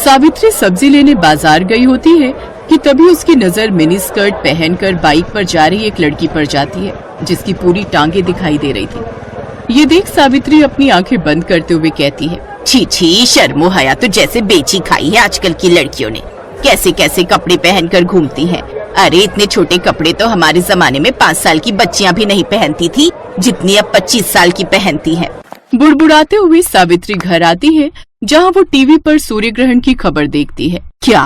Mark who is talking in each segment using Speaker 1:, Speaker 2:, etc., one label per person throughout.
Speaker 1: सावित्री सब्जी लेने बाजार गई होती है कि तभी उसकी नजर मिनी स्कर्ट पहनकर बाइक पर जा रही एक लड़की पर जाती है, जिसकी पूरी टांगे दिखाई दे रही थी। ये देख सावित्री अपनी आंखें बंद करते हुए कहती है,
Speaker 2: छी छी, शर्मो हया तो जैसे बेची खाई है आजकल की लड़कियों ने। कैसे कैसे कपड़े पहनकर घूमती हैं। अरे इतने छोटे कपड़े तो हमारे जमाने में 5 साल की बच्चियां भी नहीं पहनती थी, जितनी अब 25 साल की पहनती हैं।
Speaker 1: बुड़बुड़ाते हुए सावित्री घर आती है, जहाँ वो टीवी पर सूर्य ग्रहण की खबर देखती है।
Speaker 2: क्या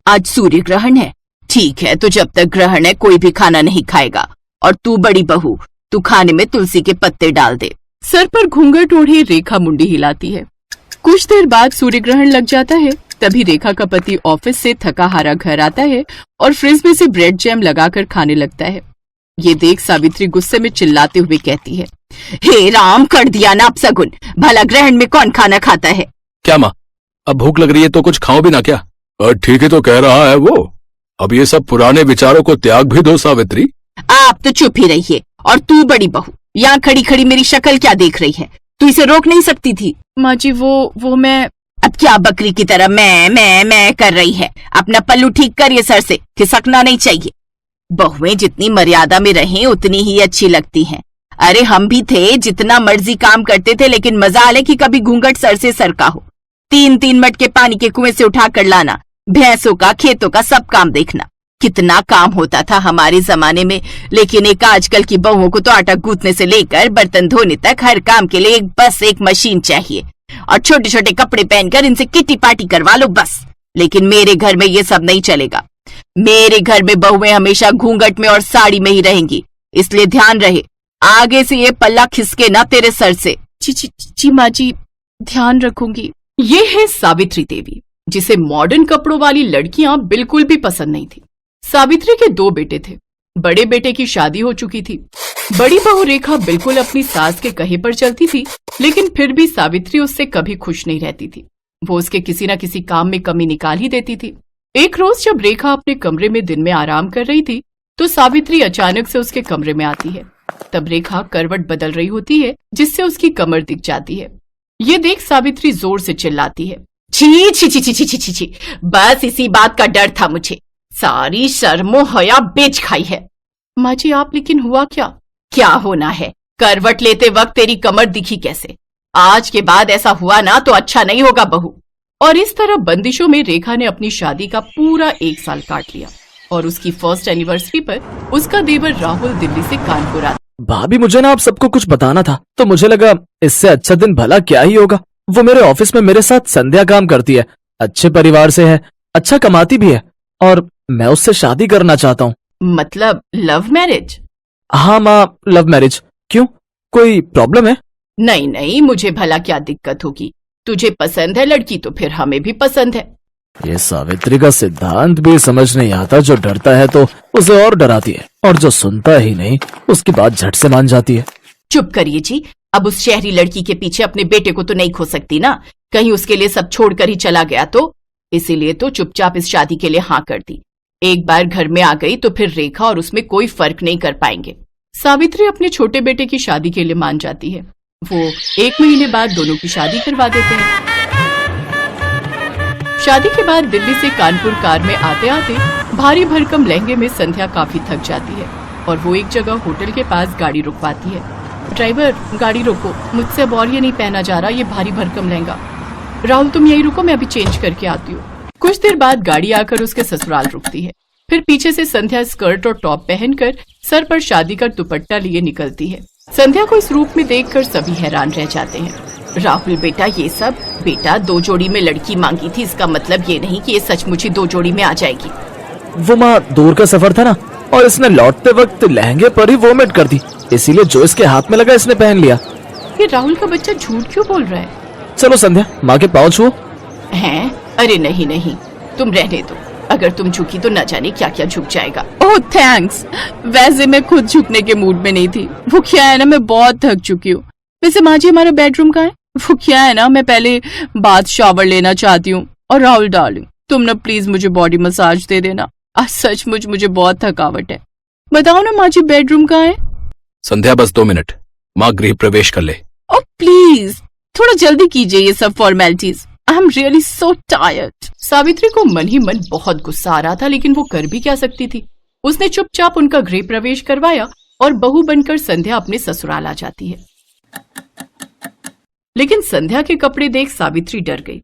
Speaker 2: आज सूर्य ग्रहण है? ठीक है, तो जब तक ग्रहण है कोई भी खाना नहीं खाएगा। और तू बड़ी बहू, तू खाने में तुलसी के पत्ते डाल दे।
Speaker 1: सर पर घूंघट ओढ़े रेखा मुंडी हिलाती है। कुछ देर बाद सूर्य ग्रहण लग जाता है। तभी रेखा का पति ऑफिस से थका हारा घर आता है और फ्रिज में से ब्रेड जैम लगाकर खाने लगता है। ये देख सावित्री गुस्से में चिल्लाते हुए कहती है,
Speaker 2: हे राम, कर दिया ना अपशगुन। भला ग्रहण में कौन खाना खाता है?
Speaker 3: क्या माँ, अब भूख लग रही है तो कुछ खाओ भी ना क्या? ठीक है तो कह रहा है वो। अब ये सब पुराने विचारों को त्याग भी दो सावित्री।
Speaker 2: आप तो चुप ही रहिए। और तू बड़ी बहू, यहाँ खड़ी खड़ी मेरी शक्ल क्या देख रही है? तू इसे रोक नहीं सकती थी?
Speaker 1: माँ जी वो मैं।
Speaker 2: अब क्या बकरी की तरह मैं कर रही है? अपना पल्लू ठीक करिए, सर से खिसकना नहीं चाहिए। बहुएं जितनी मर्यादा में रहें उतनी ही अच्छी लगती हैं। अरे हम भी थे, जितना मर्जी काम करते थे, लेकिन मजाल है कि कभी घूंघट सर से सरका हो। 3-3 मटके पानी के कुएं से उठा कर लाना, भैंसों का, खेतों का सब काम देखना। कितना काम होता था हमारे जमाने में। लेकिन एक आजकल की बहुओं को तो आटा गूंथने से लेकर बर्तन धोने तक हर काम के लिए बस एक मशीन चाहिए। और छोटे छोटे कपड़े पहनकर इनसे किट्टी पार्टी करवा लो बस। लेकिन मेरे घर में ये सब नहीं चलेगा। मेरे घर में बहुएं हमेशा घूंघट में और साड़ी में ही रहेंगी। इसलिए ध्यान रहे, आगे से ये पल्ला खिसके ना तेरे सर से।
Speaker 1: जी माँ जी, ध्यान रखूंगी। ये है सावित्री देवी, जिसे मॉडर्न कपड़ों वाली लड़कियां बिल्कुल भी पसंद नहीं थी। सावित्री के 2 बेटे थे। बड़े बेटे की शादी हो चुकी थी। बड़ी बहू रेखा बिल्कुल अपनी सास के कहे पर चलती थी, लेकिन फिर भी सावित्री उससे कभी खुश नहीं रहती थी। वो उसके किसी न किसी काम में कमी निकाल ही देती थी। एक रोज जब रेखा अपने कमरे में दिन में आराम कर रही थी, तो सावित्री अचानक से उसके कमरे में आती है। तब रेखा करवट बदल रही होती है, जिससे उसकी कमर दिख जाती है। ये देख सावित्री जोर से चिल्लाती है,
Speaker 2: छी छी छी छी छी छी छी, बस इसी बात का डर था मुझे। सारी शर्मो हया बेच खाई है।
Speaker 1: माँ जी आप, लेकिन हुआ क्या?
Speaker 2: क्या होना है? करवट लेते वक्त तेरी कमर दिखी कैसे? आज के बाद ऐसा हुआ ना तो अच्छा नहीं होगा बहू।
Speaker 1: और इस तरह बंदिशों में रेखा ने अपनी शादी का पूरा 1 साल काट लिया। और उसकी फर्स्ट एनिवर्सरी पर उसका देवर राहुल दिल्ली से कानपुर आता।
Speaker 4: भाभी, मुझे ना आप सबको कुछ बताना था, तो मुझे लगा इससे अच्छा दिन भला क्या ही होगा। वो मेरे ऑफिस में मेरे साथ संध्या काम करती है, अच्छे परिवार से है, अच्छा कमाती भी है, और मैं उससे शादी करना चाहता हूँ।
Speaker 1: मतलब लव मैरिज?
Speaker 4: हाँ माँ, लव मैरिज। क्यों, कोई प्रॉब्लम है?
Speaker 1: नहीं नहीं, मुझे भला क्या दिक्कत होगी। तुझे पसंद है लड़की तो फिर हमें भी पसंद है।
Speaker 4: ये सावित्री का सिद्धांत भी समझ नहीं आता। जो डरता है तो उसे और डराती है, और जो सुनता ही नहीं उसकी बात झट से मान जाती है।
Speaker 2: चुप करिए जी। अब उस शहरी लड़की के पीछे अपने बेटे को तो नहीं खो सकती ना। कहीं उसके लिए सब छोड़कर ही चला गया तो। इसीलिए तो चुपचाप इस शादी के लिए हाँ कर दी। एक बार घर में आ गई तो फिर रेखा और उसमें कोई फर्क नहीं कर पाएंगे। सावित्री अपने छोटे बेटे की शादी के लिए मान जाती है। वो 1 महीने बाद दोनों की शादी करवा देते हैं। शादी के बाद दिल्ली से कानपुर कार में आते आते भारी भरकम लहंगे में संध्या काफी थक जाती है और वो एक जगह होटल के पास गाड़ी रुकवाती है। ड्राइवर, गाड़ी रोको, मुझसे अब और ये नहीं पहना जा रहा, ये भारी भरकम लहंगा। राहुल तुम यही रुको, मैं अभी चेंज करके आती हूँ। कुछ देर बाद गाड़ी आकर उसके ससुराल रुकती है। फिर पीछे से संध्या स्कर्ट और टॉप पहनकर सर पर शादी का दुपट्टा लिए निकलती है। संध्या को इस रूप में देखकर सभी हैरान रह जाते हैं। राहुल बेटा, ये सब बेटा 2 जोड़ी में लड़की मांगी थी, इसका मतलब ये नहीं कि ये सचमुच ही 2 जोड़ी में आ जाएगी।
Speaker 4: वो माँ, दूर का सफर था ना, और इसने लौटते वक्त लहंगे पर ही वोमिट कर दी, इसीलिए जो इसके हाथ में लगा इसने पहन लिया।
Speaker 1: ये राहुल का बच्चा झूठ क्यों बोल रहा है?
Speaker 4: चलो संध्या, माँ के पाँव छुओ।
Speaker 2: हैं? अरे नहीं नहीं, तुम रहने दो। अगर तुम झुकी तो न जाने क्या क्या झुक जाएगा।
Speaker 1: ओह थैंक्स। वैसे मैं खुद झुकने के मूड में नहीं थी। वो क्या है ना, मैं बहुत थक चुकी हूँ। वैसे माँ जी, हमारा बेडरूम कहाँ है? वो क्या है ना, मैं पहले बाथ शावर लेना चाहती हूँ। और राहुल डार्लिंग, तुम ना प्लीज मुझे बॉडी मसाज दे देना। आज सचमुच मुझे बहुत थकावट है। बताओ ना माँ जी, बेडरूम कहाँ है?
Speaker 3: संध्या, बस 2 मिनट, माँ गृह प्रवेश कर ले।
Speaker 1: ओह प्लीज, थोड़ा जल्दी कीजिए ये सब formalities. I am really so tired. Savitri को मन ही मन बहुत गुस्सा आ रहा था, लेकिन वो कर भी क्या सकती थी। उसने चुपचाप उनका गृह प्रवेश करवाया और बहू बनकर संध्या अपने ससुराल आ जाती है। लेकिन संध्या के कपड़े देख सावित्री डर गई।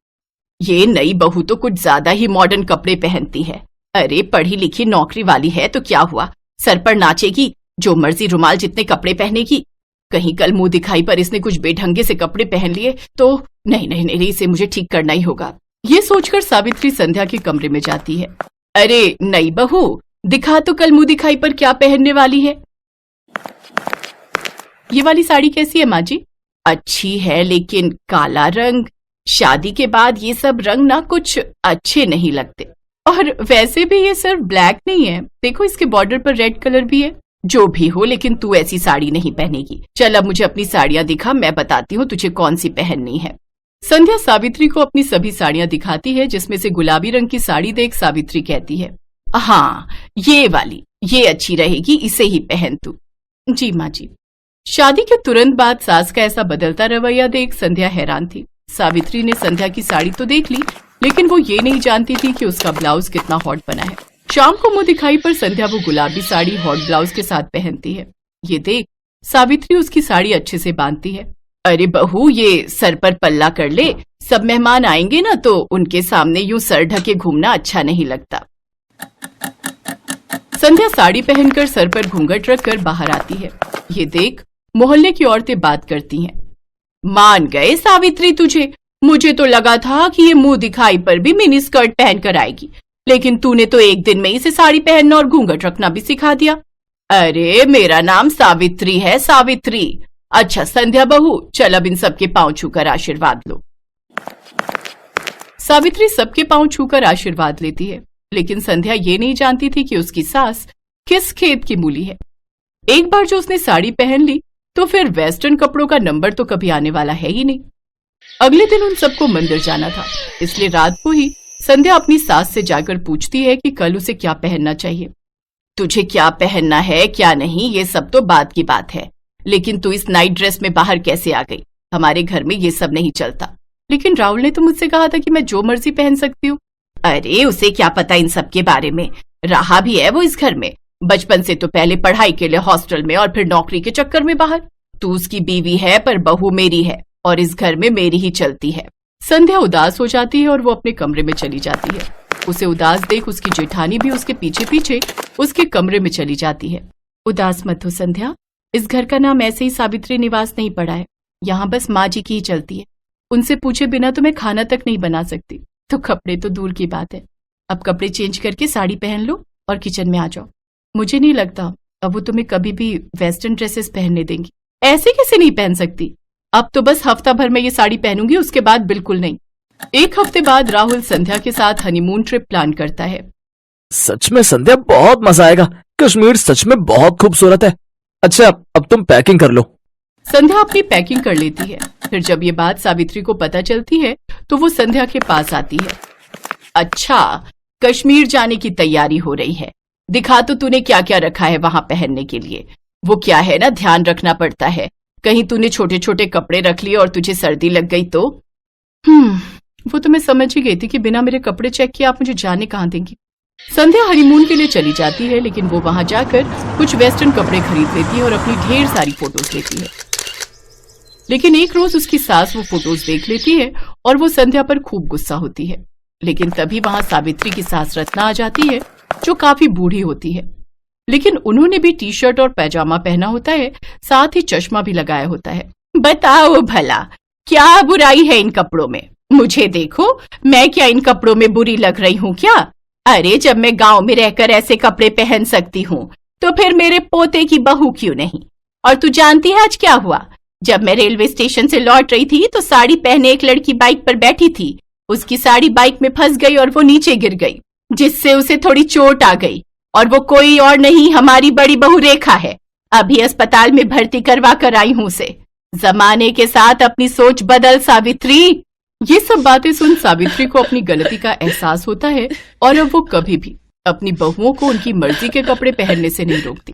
Speaker 1: ये नई बहू तो कुछ ज्यादा ही मॉडर्न कपड़े पहनती है। अरे पढ़ी लिखी नौकरी वाली है तो क्या हुआ, सर पर नाचेगी, जो मर्जी रुमाल जितने कपड़े पहनेगी। कहीं कल मुंह दिखाई पर इसने कुछ बेढंगे से कपड़े पहन लिए तो नहीं नहीं नहीं, इसे मुझे ठीक करना ही होगा। ये सोचकर सावित्री संध्या के कमरे में जाती है। अरे नई बहू, दिखा तो कल मुंह दिखाई पर क्या पहनने वाली है। ये वाली साड़ी कैसी है माँ जी? अच्छी है, लेकिन काला रंग, शादी के बाद ये सब रंग ना कुछ अच्छे नहीं लगते। और वैसे भी ये सिर्फ ब्लैक नहीं है, देखो इसके बॉर्डर पर रेड कलर भी है। जो भी हो, लेकिन तू ऐसी साड़ी नहीं पहनेगी। चल अब मुझे अपनी साड़ियां दिखा, मैं बताती हूँ तुझे कौन सी पहननी है। संध्या सावित्री को अपनी सभी साड़ियां दिखाती है, जिसमें से गुलाबी रंग की साड़ी देख सावित्री कहती है, हाँ ये वाली, ये अच्छी रहेगी, इसे ही पहन तू। जी माँ जी। शादी के तुरंत बाद सास का ऐसा बदलता रवैया देख संध्या हैरान थी। सावित्री ने संध्या की साड़ी तो देख ली, लेकिन वो ये नहीं जानती थी कि उसका ब्लाउज कितना हॉट बना है। शाम को मुंह दिखाई पर संध्या वो गुलाबी साड़ी हॉट ब्लाउज के साथ पहनती है। ये देख सावित्री उसकी साड़ी अच्छे से बांधती है। अरे बहू, ये सर पर पल्ला कर ले, सब मेहमान आएंगे ना तो उनके सामने यूं सर ढके घूमना अच्छा नहीं लगता। संध्या साड़ी पहनकर सर पर घूंघट रखकर बाहर आती है। ये देख मोहल्ले की औरतें बात करती हैं। मान गए सावित्री तुझे, मुझे तो लगा था कि ये मुंह दिखाई पर भी मिनी स्कर्ट पहन कर आएगी, लेकिन तूने तो एक दिन में इसे साड़ी पहनना और घूंघट रखना भी सिखा दिया। अरे मेरा नाम सावित्री है, सावित्री। अच्छा संध्या बहू, चल अब इन सबके पांव छूकर आशीर्वाद लो। सावित्री सबके पांव छूकर आशीर्वाद लेती है, लेकिन संध्या ये नहीं जानती थी कि उसकी सास किस खेत की मूली है। एक बार जो उसने साड़ी पहन ली तो फिर वेस्टर्न कपड़ों का नंबर तो कभी आने वाला है ही नहीं। अगले दिन उन सबको मंदिर जाना था, इसलिए रात को ही संध्या अपनी सास से जाकर पूछती है कि कल उसे क्या पहनना चाहिए। तुझे क्या पहनना है क्या नहीं ये सब तो बाद की बात है, लेकिन तू इस नाइट ड्रेस में बाहर कैसे आ गई? हमारे घर में ये सब नहीं चलता। लेकिन राहुल ने तो मुझसे कहा था कि मैं जो मर्जी पहन सकती हूँ। अरे उसे क्या पता इन सब के बारे में, रहा भी है वो इस घर में, बचपन से तो पहले पढ़ाई के लिए हॉस्टल में और फिर नौकरी के चक्कर में बाहर। तू उसकी बीवी है पर बहू मेरी है और इस घर में मेरी ही चलती है। संध्या उदास हो जाती है और वो अपने कमरे में चली जाती है। उसे उदास देख उसकी जेठानी भी उसके पीछे पीछे उसके कमरे में चली जाती है। उदास मत हो संध्या, इस घर का नाम ऐसे ही सावित्री निवास नहीं पड़ा है, यहाँ बस माँ जी की ही चलती है। उनसे पूछे बिना तो मैं खाना तक नहीं बना सकती, तो कपड़े तो दूर की बात है। अब कपड़े चेंज करके साड़ी पहन लो और किचन में आ जाओ। मुझे नहीं लगता अब वो तुम्हें कभी भी वेस्टर्न ड्रेसेस पहनने देंगी। ऐसे कैसे नहीं पहन सकती? अब तो बस हफ्ता भर में ये साड़ी पहनूंगी, उसके बाद बिल्कुल नहीं। एक हफ्ते बाद राहुल संध्या के साथ हनीमून ट्रिप प्लान करता है।
Speaker 4: सच में संध्या बहुत मजा आएगा, कश्मीर सच में बहुत खूबसूरत है। अच्छा अब तुम पैकिंग कर लो।
Speaker 1: संध्या अपनी पैकिंग कर लेती है। फिर जब ये बात सावित्री को पता चलती है तो वो संध्या के पास आती है। अच्छा, कश्मीर जाने की तैयारी हो रही है, दिखा तो तूने क्या क्या रखा है वहां पहनने के लिए। वो क्या है ना, ध्यान रखना पड़ता है, कहीं तूने छोटे छोटे कपड़े रख लिए और तुझे सर्दी लग गई तो। वो तो मैं समझ ही गई थी कि बिना मेरे कपड़े चेक किए आप मुझे जाने कहाँ देंगी। संध्या हनीमून के लिए चली जाती है, लेकिन वो वहां जाकर कुछ वेस्टर्न कपड़े खरीद लेती है और अपनी ढेर सारी फोटोज लेती है। लेकिन एक रोज उसकी सास वो फोटोज देख लेती है और वो संध्या पर खूब गुस्सा होती है। लेकिन तभी वहां सावित्री की सास रत्ना आ जाती है, जो काफी बूढ़ी होती है, लेकिन उन्होंने भी टी शर्ट और पैजामा पहना होता है, साथ ही चश्मा भी लगाया होता है। बताओ भला क्या बुराई है इन कपड़ों में? मुझे देखो, मैं क्या इन कपड़ों में बुरी लग रही हूँ क्या? अरे जब मैं गांव में रहकर ऐसे कपड़े पहन सकती हूँ तो फिर मेरे पोते की बहू क्यों नहीं? और तू जानती है आज क्या हुआ? जब मैं रेलवे स्टेशन से लौट रही थी तो साड़ी पहने एक लड़की बाइक पर बैठी थी, उसकी साड़ी बाइक में फंस गई और वो नीचे गिर गई, जिससे उसे थोड़ी चोट आ गई। और वो कोई और नहीं, हमारी बड़ी बहू रेखा है। अभी अस्पताल में भर्ती करवा कर आई हूँ उसे। जमाने के साथ अपनी सोच बदल सावित्री। ये सब बातें सुन सावित्री को अपनी गलती का एहसास होता है और अब वो कभी भी अपनी बहुओं को उनकी मर्जी के कपड़े पहनने से नहीं रोकती।